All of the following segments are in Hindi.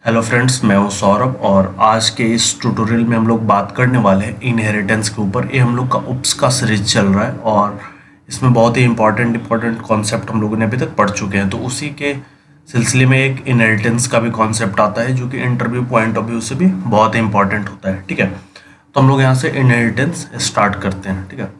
हेलो फ्रेंड्स, मैं हूं सौरभ और आज के इस ट्यूटोरियल में हम लोग बात करने वाले हैं इनहेरिटेंस के ऊपर। ये हम लोग का UPS का सीरीज चल रहा है और इसमें बहुत ही इंपॉर्टेंट कॉन्सेप्ट हम लोगों ने अभी तक पढ़ चुके हैं। तो उसी के सिलसिले में एक इनहेरिटेंस का भी कॉन्सेप्ट आता है जो कि इंटरव्यू पॉइंट ऑफ व्यू से भी बहुत ही इंपॉर्टेंट होता है। ठीक है, तो हम लोग यहाँ से इनहेरिटेंस स्टार्ट करते हैं। ठीक है,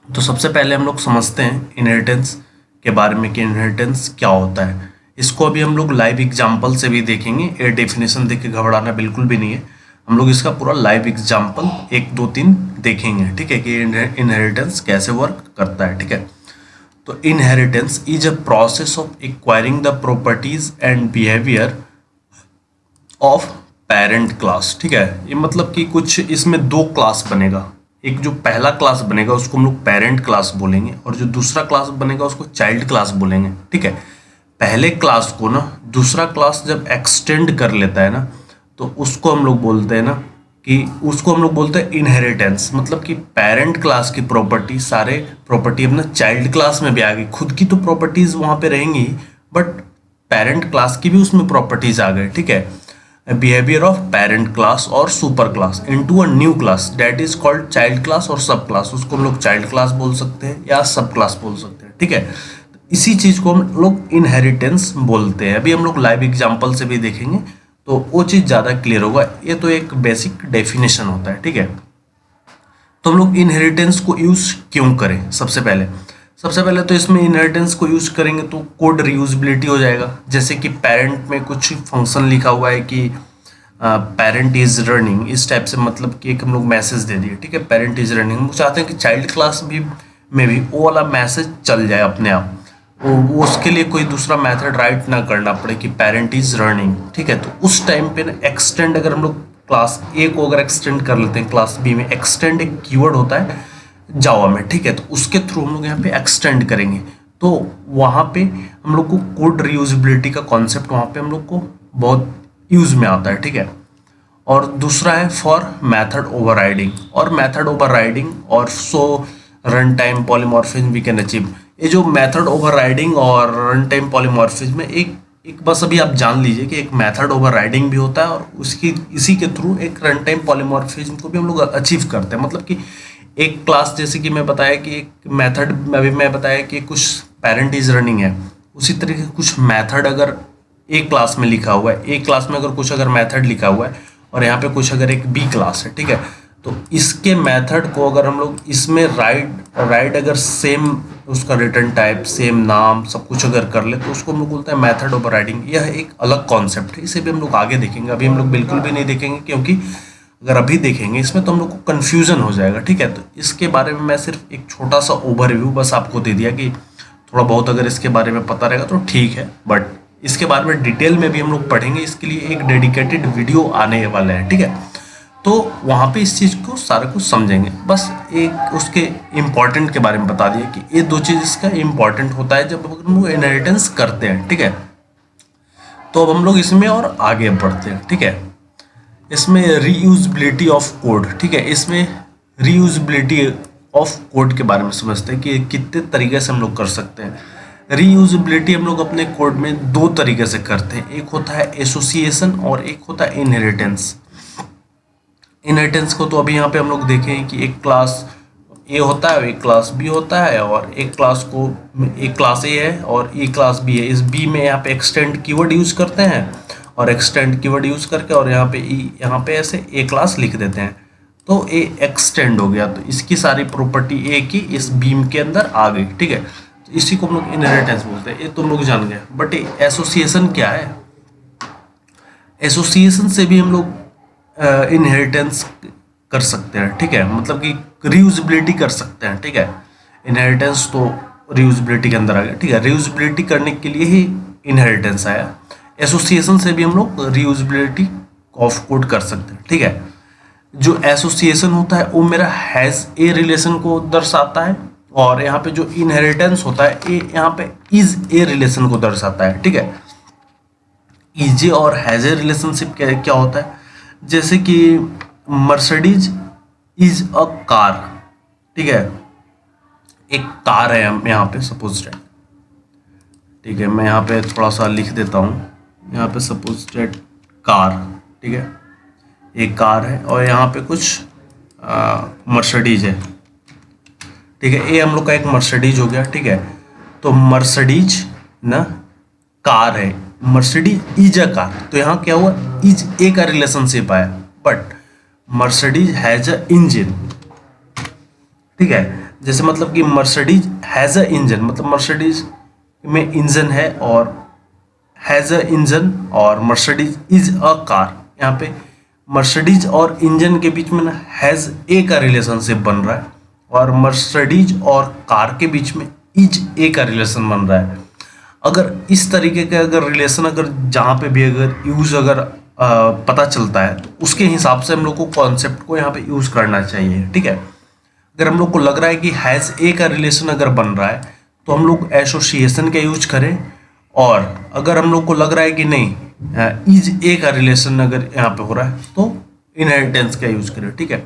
तो सबसे पहले हम लोग समझते हैं इनहेरिटेंस के बारे में कि इनहेरिटेंस क्या होता है। इसको अभी हम लोग लाइव एग्जांपल से भी देखेंगे। ये डेफिनेशन देख के घबराना बिल्कुल भी नहीं है। हम लोग इसका पूरा लाइव एग्जांपल 1, 2, 3 देखेंगे। ठीक है, कि इनहेरिटेंस कैसे वर्क करता है। ठीक है, तो inheritance is a process of acquiring the properties and behaviour of parent class. ठीक है, ये मतलब कि कुछ इसमें 2 क्लास बनेगा। एक जो पहला क्लास बनेगा उसको हम लोग पेरेंट क्लास बोलेंगे और जो दूसरा क्लास बनेगा उसको चाइल्ड क्लास बोलेंगे। ठीक है, पहले क्लास को ना दूसरा क्लास जब एक्सटेंड कर लेता है ना तो उसको हम लोग बोलते हैं ना कि उसको हम लोग बोलते हैं इनहेरिटेंस। मतलब कि पेरेंट क्लास की प्रॉपर्टी सारे प्रॉपर्टी अपना चाइल्ड क्लास में भी आ गई। खुद की तो प्रॉपर्टीज वहां पे रहेंगी बट पेरेंट क्लास की भी उसमें प्रॉपर्टीज आ गए। ठीक है, बिहेवियर ऑफ पेरेंट क्लास और super class into a new class that is called child class और सब क्लास। उसको हम लोग चाइल्ड क्लास बोल सकते हैं या सब क्लास बोल सकते हैं। ठीक है, इसी चीज को हम लोग इनहेरिटेंस बोलते हैं। अभी हम लोग लाइव एग्जांपल से भी देखेंगे तो वो चीज ज्यादा क्लियर होगा। ये तो एक बेसिक डेफिनेशन होता है। ठीक है, तो हम लोग इनहेरिटेंस को यूज क्यों करें? सबसे पहले तो इसमें इनहेरिटेंस को यूज करेंगे तो कोड रीयूजेबिलिटी हो जाएगा। जैसे कि पेरेंट में कुछ फंक्शन लिखा हुआ है कि पेरेंट इज रनिंग, इस टाइप से, मतलब कि एक हम लोग मैसेज दे दिए। ठीक है, पेरेंट इज रनिंग, हम चाहते हैं कि चाइल्ड क्लास भी में भी वो वाला मैसेज चल जाए अपने आप। वो उसके लिए कोई दूसरा मेथड राइट ना करना पड़े कि पेरेंट इज रनिंग। ठीक है, तो उस टाइम पे ना एक्सटेंड, अगर हम लोग क्लास ए को अगर एक्सटेंड कर लेते हैं क्लास बी में, एक्सटेंड एक कीवर्ड होता है जावा में। ठीक है, तो उसके थ्रू हम लोग यहाँ पे एक्सटेंड करेंगे तो वहाँ पे हम लोग को कोड रीयूजेबिलिटी का कॉन्सेप्ट वहाँ पे हम लोग को बहुत यूज में आता है। ठीक है, और दूसरा है फॉर मेथड ओवरराइडिंग और so run time polymorphism we can achieve. ये जो मेथड ओवरराइडिंग और रन टाइम पॉलीमॉर्फिज्म में एक बस अभी आप जान लीजिए कि एक मेथड ओवरराइडिंग भी होता है और उसकी इसी के थ्रू एक रन टाइम पॉलीमॉर्फिज्म को भी हम लोग अचीव करते हैं। मतलब कि एक क्लास, जैसे कि मैं बताया कि एक मेथड, अभी मैं बताया कि कुछ पेरेंट इज रनिंग है, उसी तरीके से कुछ मेथड अगर एक क्लास में लिखा हुआ है, एक क्लास में अगर कुछ अगर मेथड लिखा हुआ है और यहाँ पे कुछ अगर एक बी क्लास है, ठीक है, तो इसके मेथड को अगर हम लोग इसमें राइट अगर सेम उसका रिटर्न टाइप, सेम नाम, सब कुछ अगर कर ले तो उसको हम लोग बोलते हैं मेथड ओवरराइडिंग। यह एक अलग कॉन्सेप्ट है, इसे भी हम लोग आगे देखेंगे। अभी हम लोग बिल्कुल भी नहीं देखेंगे क्योंकि अगर अभी देखेंगे इसमें तो हम लोग को कन्फ्यूजन हो जाएगा। ठीक है, तो इसके बारे में मैं सिर्फ एक छोटा सा ओवरव्यू बस आपको दे दिया कि थोड़ा बहुत अगर इसके बारे में पता रहेगा तो ठीक है, बट इसके बारे में डिटेल में भी हम लोग पढ़ेंगे। इसके लिए एक डेडिकेटेड वीडियो आने वाला है। ठीक है, तो वहाँ पे इस चीज़ को सारा कुछ समझेंगे। बस एक उसके इम्पॉर्टेंट के बारे में बता दिया कि ये 2 चीज़ इसका इम्पॉर्टेंट होता है जब हम लोग इनहेरिटेंस करते हैं। ठीक है, तो अब हम लोग इसमें और आगे बढ़ते हैं। ठीक है, इसमें रीयूजेबिलिटी ऑफ कोड। ठीक है, इसमें रीयूजेबिलिटी ऑफ कोड के बारे में समझते हैं कि कितने तरीके से हम लोग कर सकते हैं। रीयूजेबिलिटी हम लोग अपने कोड में 2 तरीके से करते हैं। एक होता है एसोसिएशन और एक होता है इनहेरिटेंस। इनहेरिटेंस को तो अभी यहाँ पे हम लोग देखें कि एक क्लास ए होता है, एक क्लास बी होता है और एक क्लास ए है और एक क्लास बी है। इस बी में यहाँ पे एक्सटेंड कीवर्ड यूज करते हैं और एक्सटेंड कीवर्ड यूज करके और यहाँ पे ऐसे ए क्लास लिख देते हैं तो ए एक्सटेंड हो गया। तो इसकी सारी प्रॉपर्टी ए की इस बीम के अंदर आ गई। ठीक है, तो इसी को हम लोग इनहेरिटेंस बोलते हैं। ये तुम लोग जान गए, बट एसोसिएशन क्या है? एसोसिएशन से भी हम लोग इनहेरिटेंस कर सकते हैं। ठीक है, मतलब कि रीयूजेबिलिटी कर सकते हैं। ठीक है, इनहेरिटेंस तो रीयूजेबिलिटी के अंदर आ गया। ठीक है, रीयूजेबिलिटी करने के लिए ही इनहेरिटेंस आया। एसोसिएशन से भी हम लोग रीयूजेबिलिटी ऑफ कोड कर सकते हैं। ठीक है, जो एसोसिएशन होता है वो मेरा हैज ए रिलेशन को दर्शाता है और यहाँ पे जो इनहेरिटेंस होता है ये यहाँ पे इज ए रिलेशन को दर्शाता है। ठीक है, इज ए और हैज ए रिलेशनशिप क्या होता है? जैसे कि मर्सिडीज इज अ कार। ठीक है, एक कार है यहाँ पे सपोज दैट। ठीक है, मैं यहाँ पे थोड़ा सा लिख देता हूँ। यहाँ पे सपोज दैट कार, ठीक है, एक कार है और यहाँ पे कुछ मर्सिडीज है, ठीक है, ये हम लोग का एक मर्सिडीज हो गया, ठीक है। तो मर्सिडीज ना कार है, मर्सिडीज इज अ कार, तो यहाँ क्या हुआ, इज ए का रिलेशनशिप आया, but Mercedes has a engine, ठीक है। जैसे मतलब कि मर्सिडीज हैज अ इंजन, मतलब मर्सिडीज में इंजन है और हैज अ इंजन, और मर्सिडीज इज अ कार, यहाँ पे मर्सिडीज और इंजन के बीच में ना हैज ए का रिलेशनशिप बन रहा है, और मर्सिडीज और कार के बीच में इज ए का रिलेशन बन रहा है। अगर इस तरीके का अगर रिलेशन अगर जहाँ पे भी अगर यूज अगर पता चलता है तो उसके हिसाब से हम लोग को कॉन्सेप्ट को यहाँ पे यूज करना चाहिए, ठीक है। अगर हम लोग को लग रहा है कि हैज ए का रिलेशन अगर बन रहा है तो हम लोग एसोसिएशन का यूज करें, और अगर हम लोग को लग रहा है कि नहीं इज ए का रिलेशन अगर यहाँ पे हो रहा है तो इनहेरिटेंस का यूज करें, ठीक है।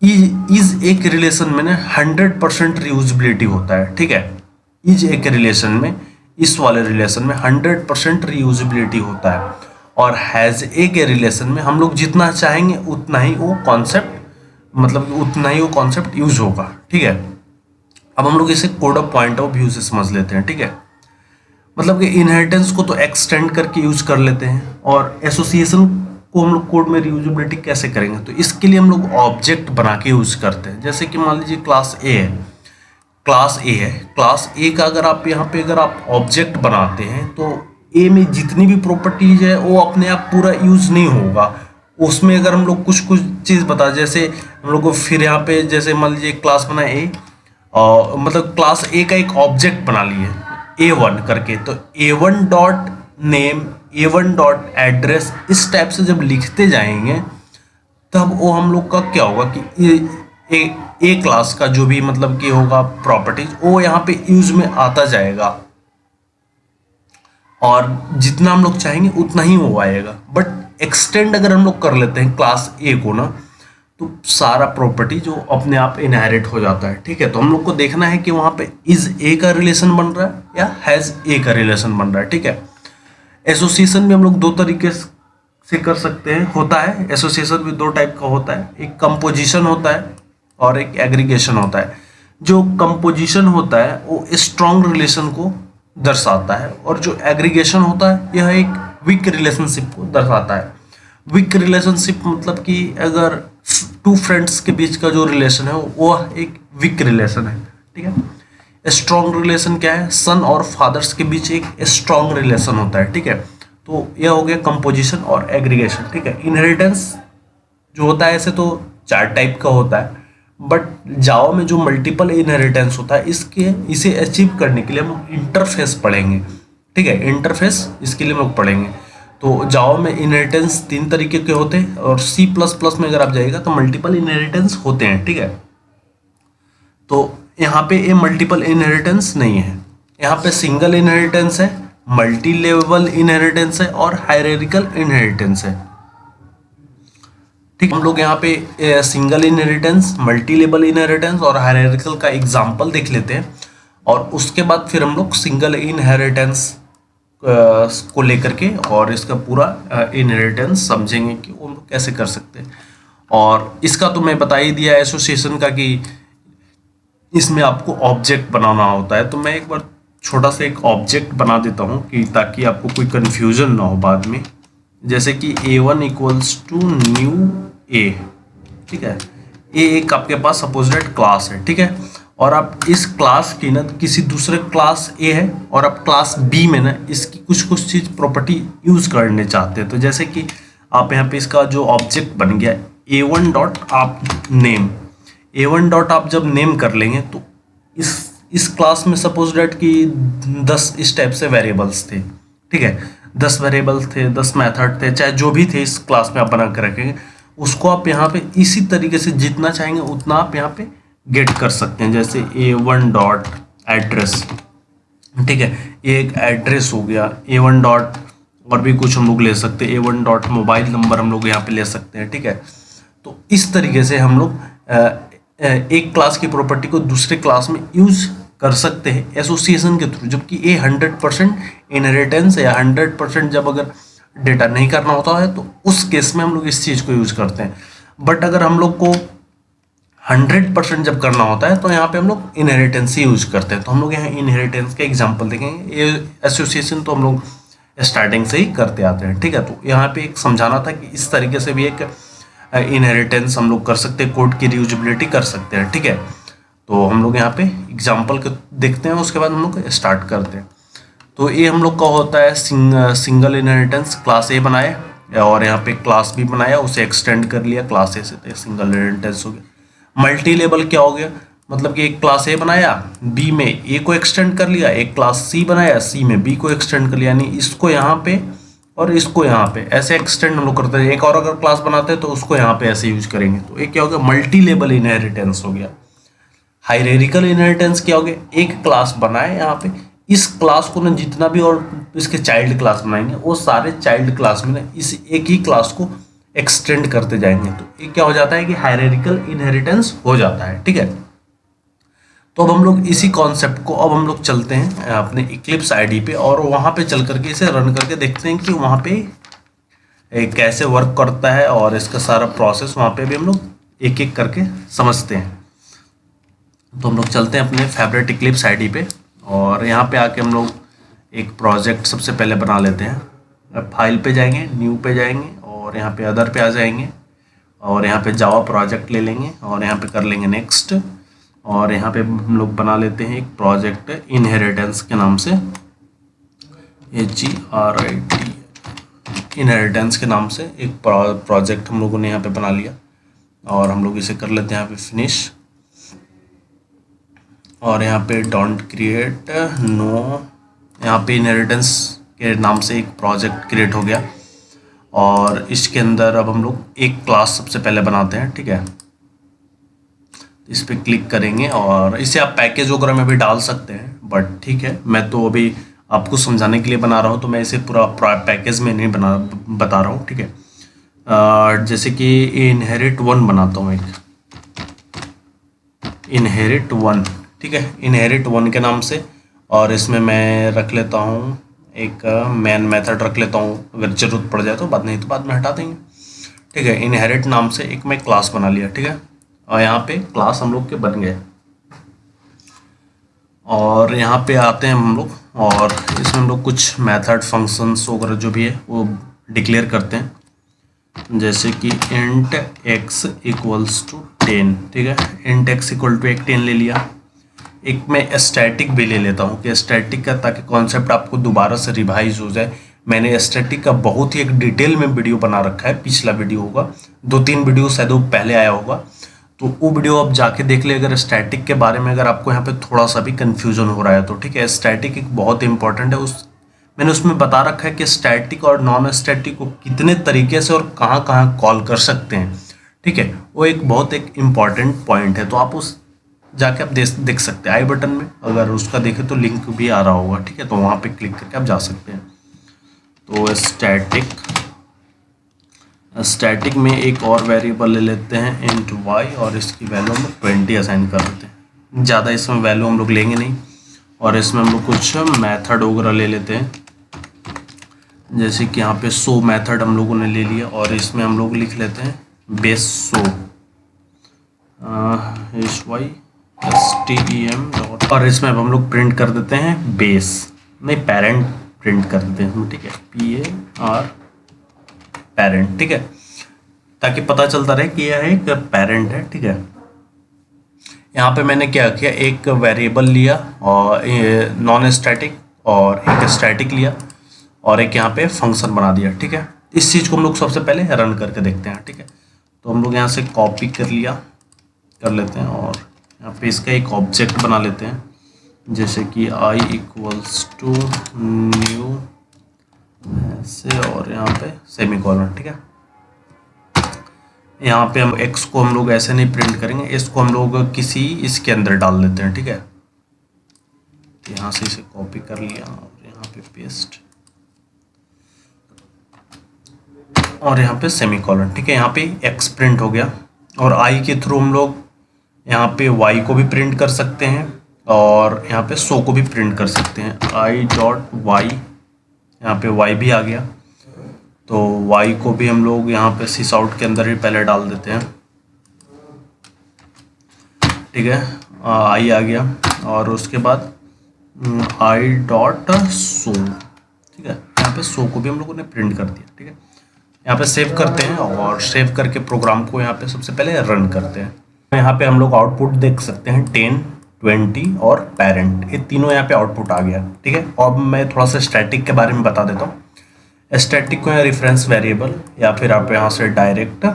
इज एक रिलेशन में ना 100% रीयूजेबिलिटी होता है, ठीक है। इज एक रिलेशन में, इस वाले रिलेशन में 100% रीयूजेबिलिटी होता है, और हैज ए के रिलेशन में हम लोग जितना चाहेंगे उतना ही वो कॉन्सेप्ट, मतलब उतना ही वो कॉन्सेप्ट यूज होगा, ठीक है। अब हम लोग इसे code of point of view से समझ लेते हैं, ठीक है। मतलब कि इनहेरिटेंस को तो एक्सटेंड करके यूज कर लेते हैं, और एसोसिएशन को हम लोग कोड में रीयूजेबिलिटी कैसे करेंगे, तो इसके लिए हम लोग ऑब्जेक्ट बना के यूज करते हैं। जैसे कि मान लीजिए क्लास ए है, क्लास ए है, क्लास ए का अगर आप यहाँ पे अगर आप ऑब्जेक्ट बनाते हैं तो ए में जितनी भी प्रॉपर्टीज है वो अपने आप पूरा यूज नहीं होगा, उसमें अगर हम लोग कुछ कुछ चीज़ बता, जैसे हम लोग को फिर यहाँ पे जैसे मान लीजिए क्लास बना ए, और मतलब क्लास ए का एक ऑब्जेक्ट बना लिए A1 करके, तो A1 dot name, A1 dot address, इस टाइप से जब लिखते जाएंगे तब वो हम लोग का क्या होगा कि ए क्लास का जो भी मतलब कि होगा प्रॉपर्टीज वो यहाँ पे यूज में आता जाएगा, और जितना हम लोग चाहेंगे उतना ही वो आएगा। बट एक्सटेंड अगर हम लोग कर लेते हैं क्लास ए को ना, तो सारा प्रॉपर्टी जो अपने आप इनहेरिट हो जाता है, ठीक है। तो हम लोग को देखना है कि वहाँ पे इज ए का रिलेशन बन रहा है या हैज ए का रिलेशन बन रहा है, ठीक है। एसोसिएशन भी हम लोग दो तरीके से कर सकते हैं, होता है एसोसिएशन भी दो टाइप का होता है, एक कंपोजिशन होता है और एक एग्रीगेशन होता है। जो कंपोजिशन होता है वो स्ट्रॉन्ग रिलेशन को दर्शाता है, और जो एग्रीगेशन होता है यह एक वीक रिलेशनशिप को दर्शाता है। वीक रिलेशनशिप मतलब कि अगर टू फ्रेंड्स के बीच का जो रिलेशन है वो एक वीक रिलेशन है, ठीक है। स्ट्रॉन्ग रिलेशन क्या है, सन और फादर्स के बीच एक स्ट्रॉन्ग रिलेशन होता है, ठीक है। तो यह हो गया कंपोजिशन और एग्रीगेशन, ठीक है। इनहेरिटेंस जो होता है ऐसे तो 4 टाइप का होता है, बट जावा में जो मल्टीपल इनहेरिटेंस होता है इसे अचीव करने के लिए हम इंटरफेस पढ़ेंगे, ठीक है। इंटरफेस इसके लिए हम लोग पढ़ेंगे। तो जावा में इनहेरिटेंस 3 तरीके के होते हैं, और C++ में अगर आप जाइएगा तो मल्टीपल इनहेरिटेंस होते हैं, ठीक है। तो यहाँ पे ये मल्टीपल इनहेरिटेंस नहीं है, यहाँ पे सिंगल इनहेरिटेंस है, मल्टी लेवल इनहेरिटेंस है और हायरार्किकल इनहेरिटेंस है, ठीक। हम लोग यहाँ पे single inheritance, multi level inheritance और हायरार्किकल का एग्जांपल देख लेते हैं, और उसके बाद फिर हम लोग सिंगल इनहेरिटेंस को लेकर के और इसका पूरा इनहेरिटेंस समझेंगे कि वो हम लोग कैसे कर सकते हैं। और इसका तो मैं बता ही दिया एसोसिएशन का कि इसमें आपको ऑब्जेक्ट बनाना होता है, तो मैं एक बार छोटा सा एक ऑब्जेक्ट बना देता हूँ कि ताकि आपको कोई कन्फ्यूजन ना हो बाद में। जैसे कि A1 equals to new A, ठीक है। ए एक आपके पास सपोज दैट क्लास है, ठीक है, और आप इस क्लास की ना किसी दूसरे क्लास ए है और आप क्लास बी में ना इसकी कुछ कुछ चीज़ प्रॉपर्टी यूज करने चाहते हैं। तो जैसे कि आप यहाँ पे इसका जो ऑब्जेक्ट बन गया A1 डॉट आप नेम, A1 डॉट आप जब नेम कर लेंगे तो इस क्लास में सपोज डेट कि 10 इस टाइप से वेरिएबल्स थे, ठीक है। 10 वेरिएबल्स थे, 10 मेथड थे, चाहे जो भी थे इस क्लास में आप बना कर रखेंगे, उसको आप यहाँ पे इसी तरीके से जितना चाहेंगे उतना आप यहाँ पे गेट कर सकते हैं। जैसे A1 डॉट एड्रेस, ठीक है, ये एक एड्रेस हो गया। A1 डॉट और भी कुछ हम लोग ले सकते हैं, A1 डॉट मोबाइल नंबर हम लोग यहाँ पे ले सकते हैं, ठीक है। तो इस तरीके से हम लोग एक क्लास की प्रॉपर्टी को दूसरे क्लास में यूज कर सकते हैं एसोसिएशन के थ्रू, जबकि ये 100% इनहेरिटेंस या 100% जब अगर डेटा नहीं करना होता है तो उस केस में हम लोग इस चीज़ को यूज करते हैं। बट अगर हम लोग को 100% जब करना होता है तो यहाँ पे हम लोग इनहेरिटेंस ही यूज करते हैं। तो हम लोग यहाँ इनहेरिटेंस के एग्जांपल देखेंगे। ये एसोसिएशन तो हम लोग स्टार्टिंग से ही करते आते हैं, ठीक है। तो यहाँ पे एक समझाना था कि इस तरीके से भी एक इनहेरिटेंस हम लोग कर सकते हैं, कोड की रीयूजेबिलिटी कर सकते हैं, ठीक है। तो हम लोग यहाँ पे एग्जाम्पल के देखते हैं, उसके बाद हम लोग स्टार्ट करते हैं। तो ये हम लोग का होता है सिंगल इनहेरिटेंस। क्लास ए बनाए और यहाँ पे क्लास बी बनाया, उसे एक्सटेंड कर लिया क्लास ए से, तो सिंगल इनहेरिटेंस हो गया। मल्टी लेवल क्या हो गया, मतलब कि एक क्लास ए बनाया, बी में ए को एक्सटेंड कर लिया, एक क्लास सी बनाया, सी में बी को एक्सटेंड कर लिया, यानी इसको यहाँ पे और इसको यहाँ पे ऐसे एक्सटेंड हम लोग करते हैं। एक और अगर क्लास बनाते हैं तो उसको यहाँ पे ऐसे यूज करेंगे। तो ये क्या हो गया, मल्टी लेवल इनहेरिटेंस हो गया। हायरार्किकल इनहेरिटेंस क्या हो गया, एक क्लास बनाए यहाँ पे, इस क्लास को ना जितना भी और इसके चाइल्ड क्लास बनाएंगे वो सारे चाइल्ड क्लास में ना इस एक ही क्लास को एक्सटेंड करते जाएंगे। तो ये क्या हो जाता है कि हायरार्किकल इनहेरिटेंस हो जाता है, ठीक है। तो अब हम लोग इसी कॉन्सेप्ट को अब हम लोग चलते हैं अपने इक्लिप्स आईडी पे और वहाँ पे चल करके इसे रन करके देखते हैं कि वहाँ पे कैसे वर्क करता है और इसका सारा प्रोसेस वहाँ पे भी हम लोग एक एक करके समझते हैं। तो हम लोग चलते हैं अपने फेवरेट इक्लिप्स आईडी पे और यहाँ पे आके हम लोग एक प्रोजेक्ट सबसे पहले बना लेते हैं। फाइल पे जाएंगे, न्यू पे जाएंगे और यहाँ पे अदर पे आ जाएंगे और यहाँ पे जावा प्रोजेक्ट ले लेंगे और यहाँ पे कर लेंगे नेक्स्ट। और यहाँ पे हम लोग बना लेते हैं एक प्रोजेक्ट इनहेरिटेंस के नाम से, HERIT इनहेरिटेंस के नाम से एक प्रोजेक्ट हम लोगों ने यहाँ पे बना लिया और हम लोग इसे कर लेते हैं यहाँ पे फिनिश। और यहाँ पे डोंट क्रिएट नो, यहाँ पे इनहेरिटेंस के नाम से एक प्रोजेक्ट क्रिएट हो गया और इसके अंदर अब हम लोग एक क्लास सबसे पहले बनाते हैं, ठीक है। इस पर क्लिक करेंगे और इसे आप पैकेज वगैरह में भी डाल सकते हैं, बट ठीक है, मैं तो अभी आपको समझाने के लिए बना रहा हूँ तो मैं इसे पूरा पैकेज में नहीं बता रहा हूँ, ठीक है। जैसे कि इनहेरिट 1 बनाता हूँ, एक इनहेरिट 1, ठीक है, इनहेरिट 1 के नाम से। और इसमें मैं रख लेता हूँ एक मेन मेथड रख लेता हूँ, अगर जरूरत पड़ जाए तो, बाद नहीं तो बाद में हटा देंगे, ठीक है। इनहेरिट नाम से एक मैं क्लास बना लिया, ठीक है। और यहाँ पे क्लास हम लोग के बन गए और यहाँ पे आते हैं हम लोग और इसमें हम लोग कुछ मेथड फंक्शंस वगैरह जो भी है वो डिक्लेयर करते हैं, जैसे कि int x इक्वल्स टू 10, ठीक है। int x इक्वल टू 10 ले लिया। एक मैं स्टैटिक भी ले लेता हूँ कि स्टैटिक का, ताकि कॉन्सेप्ट आपको दोबारा से रिवाइज हो जाए। मैंने स्टैटिक का बहुत ही एक डिटेल में वीडियो बना रखा है, पिछला वीडियो होगा, 2-3 वीडियो शायद वो पहले आया होगा, तो वो वीडियो आप जाके देख ले अगर स्टैटिक के बारे में, अगर आपको यहाँ पे थोड़ा सा भी कन्फ्यूजन हो रहा है तो, ठीक है। स्टैटिक एक बहुत इंपॉर्टेंट है, मैंने उसमें बता रखा है कि स्टैटिक और नॉन स्टैटिक को कितने तरीके से और कहाँ कहाँ कॉल कर सकते हैं, ठीक है। वो एक बहुत एक इम्पॉर्टेंट पॉइंट है, तो आप उस जाके आप देख सकते हैं आई बटन में, अगर उसका देखें तो लिंक भी आ रहा होगा, ठीक है। तो वहाँ पे क्लिक करके आप जा सकते हैं। तो स्टैटिक में एक और वेरिएबल ले लेते हैं int y और इसकी वैल्यू हम लोग 20 असाइन कर देते हैं। ज़्यादा इसमें वैल्यू हम लोग लेंगे नहीं और इसमें हम लोग कुछ मेथड वगैरह ले लेते हैं, जैसे कि यहाँ पे शो मेथड हम लोगों ने ले लिया और इसमें हम लोग लिख लेते हैं बेस शो SYSTEM और इसमें अब हम लोग प्रिंट कर देते हैं बेस, नहीं पेरेंट प्रिंट कर देते हैं, ठीक है, PAR पेरेंट, ठीक है, ताकि पता चलता रहे कि यह एक पेरेंट है, ठीक है। यहाँ पे मैंने क्या किया, एक वेरिएबल लिया और नॉन स्टैटिक और एक स्टैटिक लिया और एक यहाँ पे फंक्शन बना दिया, ठीक है। इस चीज़ को हम लोग सबसे पहले रन करके देखते हैं, ठीक है। तो हम लोग यहाँ से कॉपी कर लेते हैं और यहाँ पे इसका एक ऑब्जेक्ट बना लेते हैं, जैसे कि I इक्वल्स टू न्यू ऐसे और यहाँ पे सेमीकोलन, ठीक है। यहाँ पे हम x को हम लोग ऐसे नहीं प्रिंट करेंगे, इसको हम लोग किसी इसके अंदर डाल देते हैं, ठीक है। तो यहाँ से इसे कॉपी कर लिया और यहाँ पे पेस्ट और यहाँ पे सेमीकोलन, ठीक है। यहाँ पे x प्रिंट हो गया और I के थ्रू हम लोग यहाँ पे y को भी प्रिंट कर सकते हैं और यहाँ पे शो को भी प्रिंट कर सकते हैं, I.y, यहाँ पे y भी आ गया तो y को भी हम लोग यहाँ पे सिस आउट के अंदर ही पहले डाल देते हैं, ठीक है। i आ गया और उसके बाद i डॉट सो, ठीक है। यहाँ पे सो को भी हम लोगों ने प्रिंट कर दिया, ठीक है। यहाँ पे सेव करते हैं और सेव करके प्रोग्राम को यहाँ पे सबसे पहले रन करते हैं। यहाँ पे हम लोग आउटपुट देख सकते हैं 10, 20 और पेरेंट, ये तीनों यहाँ पे आउटपुट आ गया, ठीक है। अब मैं थोड़ा सा स्टैटिक के बारे में बता देता हूँ। स्टैटिक को यहाँ रेफरेंस वेरिएबल या फिर आप यहाँ से डायरेक्ट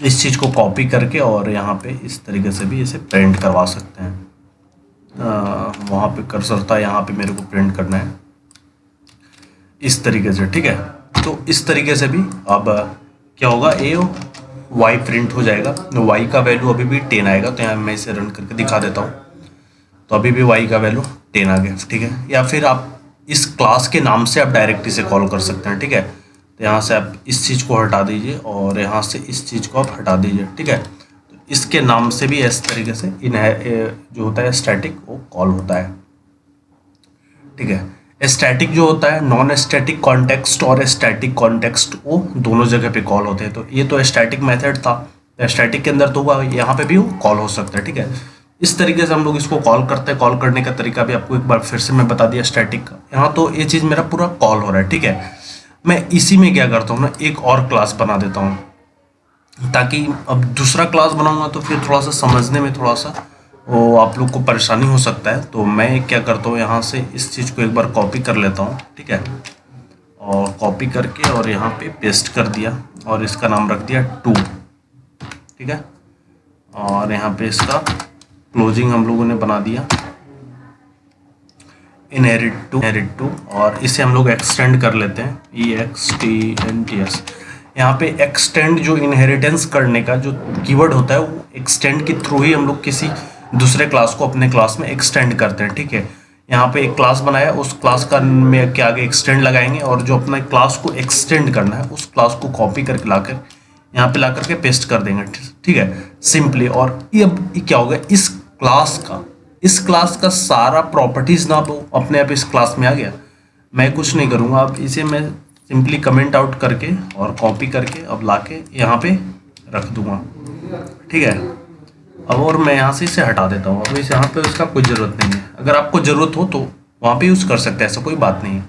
इस चीज़ को कॉपी करके और यहाँ पे इस तरीके से भी इसे प्रिंट करवा सकते हैं। वहाँ पे कर्सर था, यहाँ पे मेरे को प्रिंट करना है इस तरीके से, ठीक है। तो इस तरीके से भी अब क्या होगा, ए वाई प्रिंट हो जाएगा। वाई का वैल्यू अभी भी 10 आएगा, तो यहाँ मैं इसे रन करके दिखा देता हूँ। तो अभी भी वाई का वैल्यू 10 आ गया, ठीक है। या फिर आप इस क्लास के नाम से आप डायरेक्ट इसे कॉल कर सकते हैं, ठीक है। तो यहाँ से आप इस चीज़ को हटा दीजिए और यहाँ से इस चीज़ को आप हटा दीजिए, ठीक है। तो इसके नाम से भी इस तरीके से जो होता है स्टैटिक वो कॉल होता है, ठीक है। स्टैटिक जो होता है नॉन स्टैटिक कॉन्टेक्स्ट और स्टैटिक कॉन्टेक्स्ट वो दोनों जगह पे कॉल होते हैं। तो ये तो स्टैटिक मेथड था, स्टैटिक के अंदर तो हुआ, यहाँ पे भी वो कॉल हो सकता है, ठीक है। इस तरीके से हम लोग इसको कॉल करते हैं। कॉल करने का तरीका भी आपको एक बार फिर से मैं बता दिया स्टैटिक का। यहाँ तो ये चीज़ मेरा पूरा कॉल हो रहा है, ठीक है। मैं इसी में क्या करता हूँ ना, एक और क्लास बना देता हूँ, ताकि अब दूसरा क्लास बनाऊंगा तो फिर थोड़ा सा समझने में थोड़ा सा वो आप लोग को परेशानी हो सकता है। तो मैं क्या करता हूँ, यहाँ से इस चीज़ को एक बार कॉपी कर लेता हूँ, ठीक है। और कॉपी करके और यहाँ पे पेस्ट कर दिया और इसका नाम रख दिया 2, ठीक है। और यहाँ पे इसका क्लोजिंग हम लोगों ने बना दिया इनहेरिट टू और इसे हम लोग एक्सटेंड कर लेते हैं EXTENDS। यहाँ पे एक्सटेंड जो इनहेरिटेंस करने का जो कीवर्ड होता है वो एक्सटेंड के थ्रू ही हम लोग किसी दूसरे क्लास को अपने क्लास में एक्सटेंड करते हैं, ठीक है। यहाँ पे एक क्लास बनाया, उस क्लास का में के आगे एक्सटेंड लगाएंगे और जो अपना क्लास को एक्सटेंड करना है उस क्लास को कॉपी करके लाकर यहाँ पे ला करके पेस्ट कर देंगे, ठीक है, सिंपली। और ये अब क्या होगा, इस क्लास का सारा प्रॉपर्टीज ना अपने आप इस क्लास में आ गया। मैं कुछ नहीं करूँगा, अब इसे मैं सिंपली कमेंट आउट करके और कॉपी करके अब लाके यहाँ पे रख दूंगा, ठीक है। अब और मैं यहाँ से इसे हटा देता हूँ। अब इस यहाँ पे इसका कोई ज़रूरत नहीं है। अगर आपको ज़रूरत हो तो वहाँ पे यूज़ कर सकते हैं, ऐसा कोई बात नहीं है।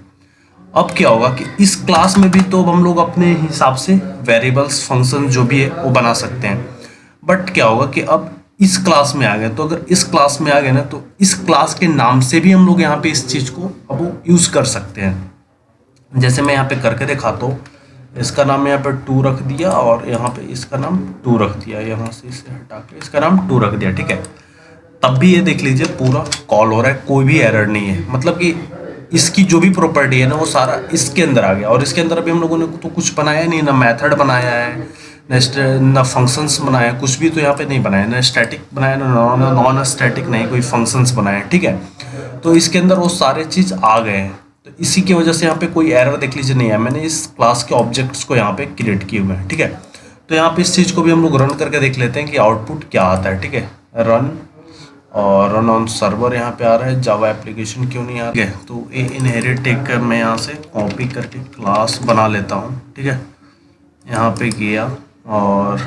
अब क्या होगा कि इस क्लास में भी तो हम लोग अपने हिसाब से वेरिएबल्स फंक्शन जो भी है वो बना सकते हैं। बट क्या होगा कि अब इस क्लास में आ गए, तो अगर इस क्लास में आ गए ना तो इस क्लास के नाम से भी हम लोग यहाँ पे इस चीज़ को अब वो यूज़ कर सकते हैं। जैसे मैं यहाँ पे करके दिखाता हूँ, इसका नाम यहाँ पे 2 रख दिया और यहाँ पे इसका नाम 2 रख दिया, यहाँ से इसे हटा के इसका नाम 2 रख दिया, ठीक है। तब भी ये देख लीजिए पूरा कॉल हो रहा है, कोई भी एरर नहीं है। मतलब कि इसकी जो भी प्रॉपर्टी है ना वो सारा इसके अंदर आ गया। और इसके अंदर अभी हम लोगों ने तो कुछ बनाया नहीं, ना मेथड बनाया है, ना फंक्शंस बनाया, कुछ भी तो यहाँ पे नहीं बनाया, ना स्टैटिक बनाया, ना नॉन स्टैटिक, नहीं कोई फंक्शंस बनाए, ठीक है। तो इसके अंदर वो सारे चीज़ आ गए हैं। तो इसी की वजह से यहाँ पे कोई एरर देख लीजिए नहीं है। मैंने इस क्लास के ऑब्जेक्ट्स को यहाँ पे क्रिएट किए हुए हैं, ठीक है। तो यहाँ पे इस चीज़ को भी हम लोग रन करके देख लेते हैं कि आउटपुट क्या आता है, ठीक है। रन और रन ऑन सर्वर यहाँ पे आ रहा है, जावा एप्लीकेशन क्यों नहीं आ रहा है। तो ये इनहेरिट एक मैं यहाँ से कॉपी करके क्लास बना लेता हूँ, ठीक है। यहाँ पे गया और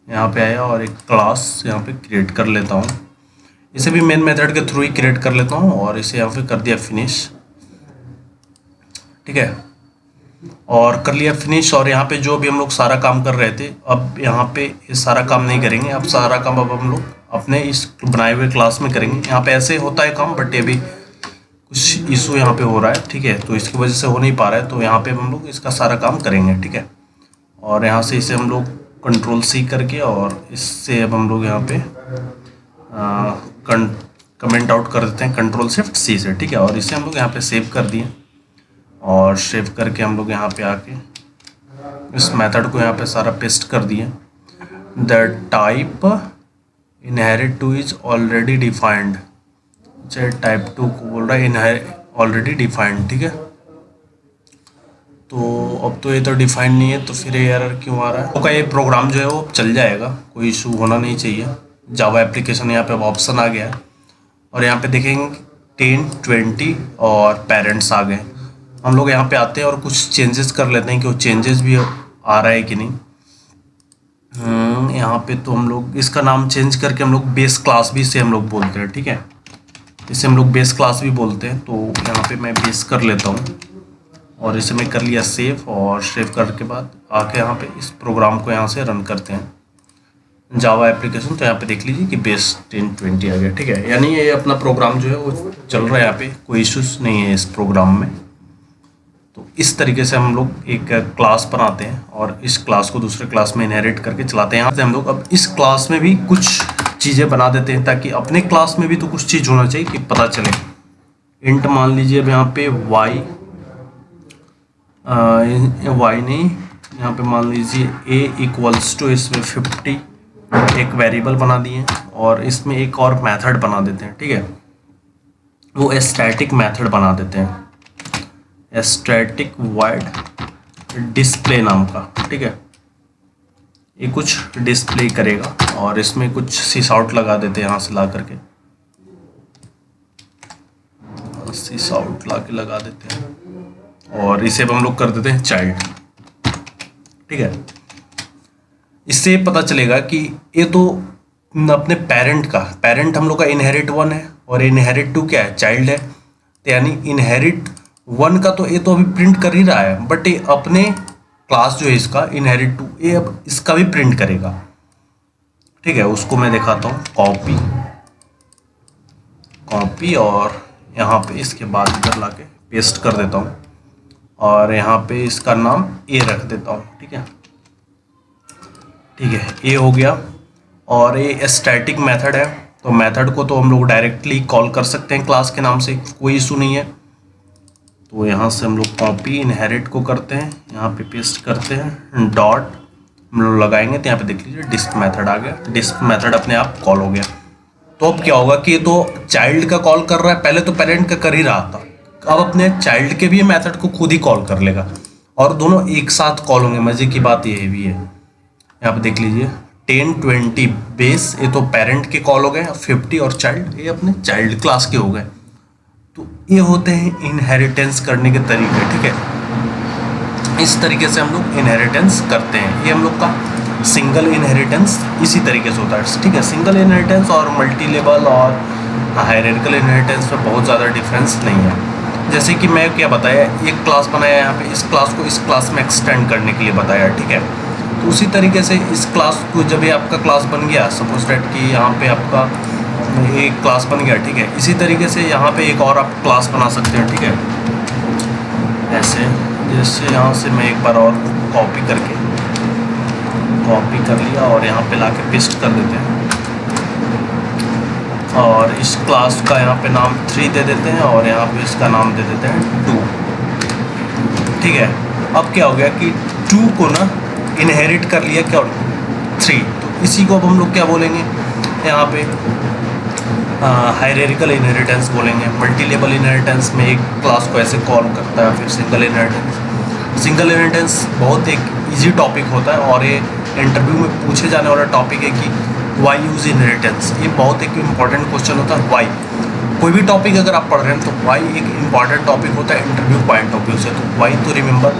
यहाँ पे आया और एक क्लास यहाँ पे क्रिएट कर लेता हूँ। इसे भी मेन मेथड के थ्रू ही क्रिएट कर लेता हूँ और इसे यहाँ पे कर दिया फिनिश, ठीक है। और कर लिया फिनिश। और यहाँ पे जो भी हम लोग सारा काम कर रहे थे, अब यहाँ पे ये सारा काम नहीं करेंगे। अब सारा काम अब हम लोग अपने इस बनाए हुए क्लास में करेंगे। यहाँ पे ऐसे होता है काम, बट ये भी कुछ इशू यहाँ पे हो रहा है, ठीक है। तो इसकी वजह से हो नहीं पा रहा है, तो यहाँ पे हम लोग इसका सारा काम करेंगे, ठीक है। और यहाँ से इसे हम लोग Ctrl+C करके और इससे अब हम लोग यहाँ पे कमेंट आउट कर देते हैं Ctrl+Shift+C से, ठीक है। और इसे हम लोग यहाँ पे सेव कर दिए और सेव करके हम लोग यहाँ पे आके इस मेथड को यहाँ पे सारा पेस्ट कर दिए। The type inherit two is already defined, अच्छा टाइप 2 को बोल रहा है ऑलरेडी डिफाइंड, ठीक है। तो अब तो ये तो डिफाइंड नहीं है, तो फिर ये एरर क्यों आ रहा है। तो ये प्रोग्राम जो है वो चल जाएगा, कोई इशू होना नहीं चाहिए। जावा एप्लीकेशन यहाँ पे ऑप्शन आ गया है और यहाँ पे देखेंगे 10, 20 और पेरेंट्स आ गए। हम लोग यहाँ पे आते हैं और कुछ चेंजेस कर लेते हैं कि वो चेंजेस भी आ रहा है कि नहीं। यहाँ पे तो हम लोग इसका नाम चेंज करके हम लोग बेस क्लास भी इसे हम लोग बोलते हैं, ठीक है, इसे हम लोग बेस क्लास भी बोलते हैं। तो यहाँ पे मैं बेस कर लेता हूँ और इसे मैं कर लिया सेव, और सेव करने के बाद आके यहाँ पे इस प्रोग्राम को यहाँ से रन करते हैं जावा एप्लीकेशन। तो यहाँ पे देख लीजिए कि बेस 1020 आ गया, ठीक है, यानी ये अपना प्रोग्राम जो है वो चल रहा है, यहाँ पे कोई इश्यूज नहीं है इस प्रोग्राम में। तो इस तरीके से हम लोग एक क्लास बनाते हैं और इस क्लास को दूसरे क्लास में इनहेरिट करके चलाते हैं। यहाँ से हम लोग अब इस क्लास में भी कुछ चीज़ें बना देते हैं ताकि अपने क्लास में भी तो कुछ चीज़ होना चाहिए कि पता चले। इंट मान लीजिए अब यहाँ पे वाई नहीं, यहाँ पे मान लीजिए a इक्वल्स टू इसमें 50 एक वेरिएबल बना दिए और इसमें एक और मेथड बना देते हैं, ठीक है, वो स्टैटिक मेथड बना देते हैं, स्टैटिक वॉइड डिस्प्ले नाम का, ठीक है। ये कुछ डिस्प्ले करेगा और इसमें कुछ सिस आउट लगा देते हैं यहाँ से ला करके, सिस आउट ला के लगा देते हैं और इसे हम लोग कर देते हैं चाइल्ड, ठीक है। इससे पता चलेगा कि ये तो अपने पेरेंट हम लोग का इनहेरिट 1 है और इनहेरिट 2 क्या है, चाइल्ड है। तो यानी इनहेरिट 1 का तो ये तो अभी प्रिंट कर ही रहा है, बट ये अपने क्लास जो है इसका इनहेरिट 2 ये अब इसका भी प्रिंट करेगा, ठीक है। उसको मैं दिखाता हूँ, कॉपी और यहाँ पे इसके बाद इधर ला के पेस्ट कर देता हूँ और यहाँ पे इसका नाम ए रख देता हूँ, ठीक है, ए हो गया। और ये स्टैटिक मेथड है, तो मेथड को तो हम लोग डायरेक्टली कॉल कर सकते हैं क्लास के नाम से, कोई इशू नहीं है। तो यहाँ से हम लोग कॉपी इनहेरिट को करते हैं, यहाँ पे पेस्ट करते हैं, डॉट हम लोग लगाएंगे तो यहाँ पे देख लीजिए डिस्प मेथड आ गया, डिस्प मेथड अपने आप कॉल हो गया। तो अब क्या होगा कि ये तो चाइल्ड का कॉल कर रहा है, पहले तो पेरेंट का कर ही रहा था, अब अपने चाइल्ड के भी मेथड को खुद ही कॉल कर लेगा और दोनों एक साथ कॉल होंगे। मजे की बात ये भी है, यहाँ पे देख लीजिए 1020 बेस, ये तो पेरेंट के कॉल हो गए, 50 और चाइल्ड ये अपने चाइल्ड क्लास के हो गए। तो ये होते हैं इनहेरिटेंस करने के तरीके, ठीक है। इस तरीके से हम लोग इनहेरिटेंस करते हैं। ये हम लोग का सिंगल इनहेरिटेंस इसी तरीके से होता है, ठीक है। सिंगल इनहेरिटेंस और मल्टी लेवल और हायरार्किकल इनहेरिटेंस में बहुत ज़्यादा डिफरेंस नहीं है। जैसे कि मैं क्या बताया, एक क्लास बनाया यहाँ पे, इस क्लास को इस क्लास में एक्सटेंड करने के लिए बताया, ठीक है। तो उसी तरीके से इस क्लास को जब ये आपका क्लास बन गया, सपोज दैट कि यहाँ पे आपका एक क्लास बन गया, ठीक है, इसी तरीके से यहाँ पे एक और आप क्लास बना सकते हैं, ठीक है। ऐसे जैसे यहाँ से मैं एक बार और कॉपी कर लिया और यहाँ पे लाके पेस्ट कर देते हैं और इस क्लास का यहाँ पे नाम 3 दे देते हैं और यहाँ पे इसका नाम दे देते हैं 2, ठीक है। अब क्या हो गया कि 2 को ना इनहेरिट कर लिया क्या 3, तो इसी को अब हम लोग क्या बोलेंगे यहाँ पे हायरार्किकल इनहेरिटेंस बोलेंगे। मल्टी लेवल इनहेरिटेंस में एक क्लास को ऐसे कॉल करता है। फिर सिंगल इनहेरिटेंस बहुत एक इजी टॉपिक होता है और ये इंटरव्यू में पूछे जाने वाला टॉपिक है कि वाई यूज इनहेरिटेंस। ये बहुत एक इम्पॉर्टेंट क्वेश्चन होता है, वाई। कोई भी टॉपिक अगर आप पढ़ रहे हैं तो वाई एक इम्पॉर्टेंट टॉपिक होता है इंटरव्यू पॉइंट ऑफ व्यू से, तो वाई तो रिमेंबर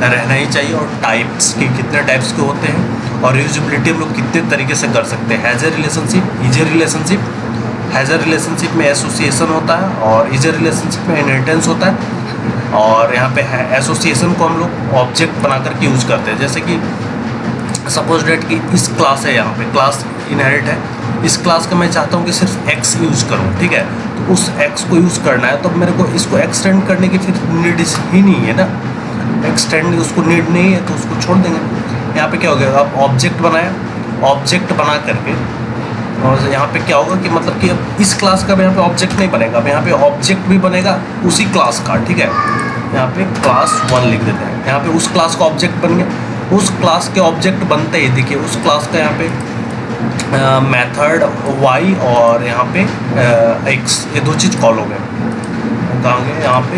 रहना ही चाहिए। और टाइप्स के कितने टाइप्स के होते हैं और यूजिबिलिटी हम लोग कितने तरीके से कर सकते हैं। हैज़र रिलेशनशिप, ईजर रिलेशनशिप। हैज़र रिलेशनशिप में एसोसिएशन होता है और ईजर रिलेशनशिप में इनहेरिटेंस होता है। और यहाँ पे एसोसिएशन को हम लोग ऑब्जेक्ट बना करके यूज़ करते हैं। जैसे कि सपोज डेट कि इस क्लास है, यहाँ पे क्लास इनहेरिट है, इस क्लास का मैं चाहता हूँ कि सिर्फ एक्स यूज़ करूँ, ठीक है। तो उस एक्स को यूज़ करना है तो मेरे को इसको एक्सटेंड करने की फिर नीड ही नहीं है ना, एक्सटेंड उसको नीड नहीं है तो उसको छोड़ देंगे। यहाँ पे क्या हो गया, अब ऑब्जेक्ट बनाया, ऑब्जेक्ट बना करके और यहाँ पे क्या होगा कि मतलब कि अब इस क्लास का यहाँ पे ऑब्जेक्ट नहीं बनेगा, अब यहाँ पे ऑब्जेक्ट भी बनेगा उसी क्लास का, ठीक है। यहाँ पे क्लास 1 लिख देते हैं, यहाँ पे उस क्लास का ऑब्जेक्ट बन गया। उस क्लास के ऑब्जेक्ट बनते ही देखिए उस क्लास का यहाँ पे मेथड वाई और यहाँ पे एक्स, ये 2 चीज़ कॉल हो गए। कहाँ गए यहाँ पे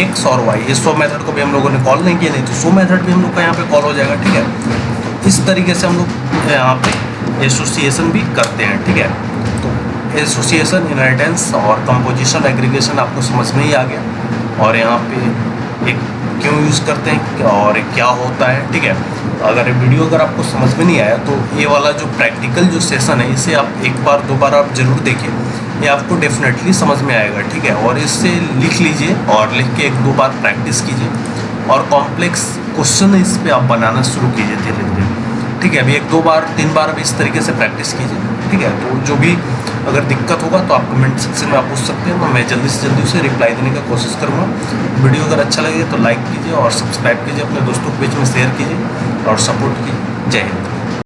एक्स और वाई, ये सो मेथड को भी हम लोगों ने कॉल नहीं किया, नहीं तो सो मेथड भी हम लोग का यहाँ पे कॉल हो जाएगा, ठीक है। तो इस तरीके से हम लोग यहाँ पे एसोसिएशन भी करते हैं, ठीक है। तो एसोसिएशन, इनहेरिटेंस और कंपोजिशन, एग्रीगेशन आपको समझ में ही आ गया। और यहाँ पे एक क्यों यूज़ करते हैं और क्या होता है, ठीक है। अगर वीडियो अगर आपको समझ में नहीं आया तो ये वाला जो प्रैक्टिकल जो सेशन है इसे आप एक बार दो बार आप ज़रूर देखिए, ये आपको डेफिनेटली समझ में आएगा, ठीक है। और इससे लिख लीजिए और लिख के एक दो बार प्रैक्टिस कीजिए और कॉम्प्लेक्स क्वेश्चन इस पर आप बनाना शुरू कीजिए धीरे धीरे, ठीक है। अभी एक दो बार तीन बार अभी इस तरीके से प्रैक्टिस कीजिए, ठीक है। तो जो भी अगर दिक्कत होगा तो आप कमेंट सेक्शन में आप पूछ सकते हैं, तो मैं जल्दी से जल्दी उसे रिप्लाई देने का कोशिश करूँगा। वीडियो अगर अच्छा लगे तो लाइक कीजिए और सब्सक्राइब कीजिए, अपने दोस्तों के बीच में शेयर कीजिए और सपोर्ट कीजिए। जय हिंद।